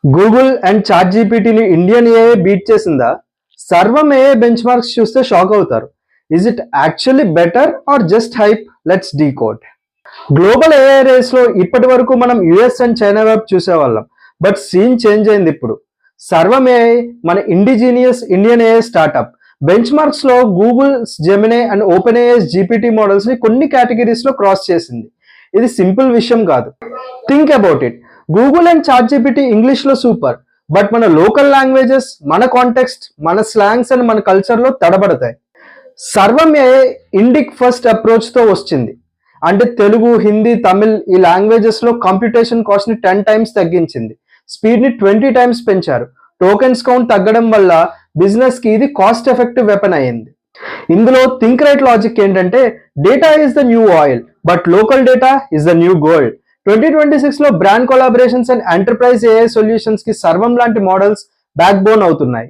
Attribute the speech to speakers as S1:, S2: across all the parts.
S1: Google and chat జీపీటీని Indian AI beat చేసిందా? Sarvam AI benchmarks చూస్తే షాక్ అవుతారు. Is it actually better or just hype? Let's decode. Global AI race లో ఇప్పటి వరకు మనం యుఎస్ అండ్ చైనా వైపు చూసేవాళ్ళం. బట్ సీన్ చేంజ్ అయింది ఇప్పుడు. సర్వం ఏఐ మన indigenous Indian AI startup. Benchmarks లో Google Gemini and OpenAI GPT models ని కొన్ని కేటగిరీస్ లో క్రాస్ చేసింది. ఇది సింపుల్ విషయం కాదు. Think about it. Google and chat GPT English లో సూపర్, బట్ మన లోకల్ లాంగ్వేజెస్, మన కాంటెక్స్ట్, మన స్లాంగ్స్ అండ్ మన కల్చర్ లో తడబడతాయి. సర్వం ఏఐ ఇండిక్ ఫస్ట్ అప్రోచ్ తో వచ్చింది. అంటే తెలుగు, హిందీ, తమిళ్ ఈ లాంగ్వేజెస్ లో కంప్యూటేషన్ కాస్ట్ ని 10 టైమ్స్ తగ్గించింది. స్పీడ్ ని 20 టైమ్స్ పెంచారు. టోకెన్స్ కౌంట్ తగ్గడం వల్ల బిజినెస్ కి ఇది కాస్ట్ ఎఫెక్టివ్ వెపన్ అయ్యింది. ఇందులో థింక్ రైట్ లాజిక్ ఏంటంటే data is the new oil, but local data is the new gold. 2026 లో brand collaborations and enterprise AI solutions కి సర్వం లాంటి మోడల్స్ బ్యాక్ బోన్ అవుతున్నాయి.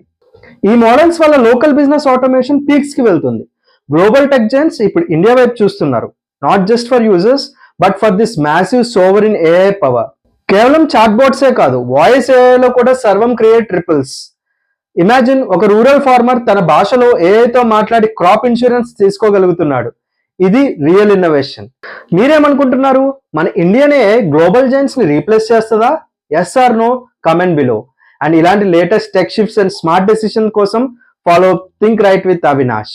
S1: ఈ మోడల్స్ వల్ల లోకల్ బిజినెస్ ఆటోమేషన్ పీక్స్ కి వెళ్తుంది. గ్లోబల్ టెక్ జైంట్స్ ఇప్పుడు ఇండియా వైపు చూస్తున్నారు. Not just for users, but for this massive sovereign AI power. కేవలం చాట్ బోట్సే కాదు, వాయిస్ ఏఐలో కూడా సర్వం క్రియేట్ ట్రిపుల్స్. ఇమాజిన్ ఒక రూరల్ ఫార్మర్ తన భాషలో ఏఐతో మాట్లాడి క్రాప్ ఇన్సూరెన్స్ తీసుకోగలుగుతున్నాడు. ఇది రియల్ ఇన్నోవేషన్. మీరేమనుకుంటున్నారు? మన ఇండియన్ ఏఐ గ్లోబల్ జైంట్స్ ని రీప్లేస్ చేస్తుందా? Yes or no? Comment below. And ఇలాంటి latest tech tips and smart decision కోసం follow Think Right with Avinash.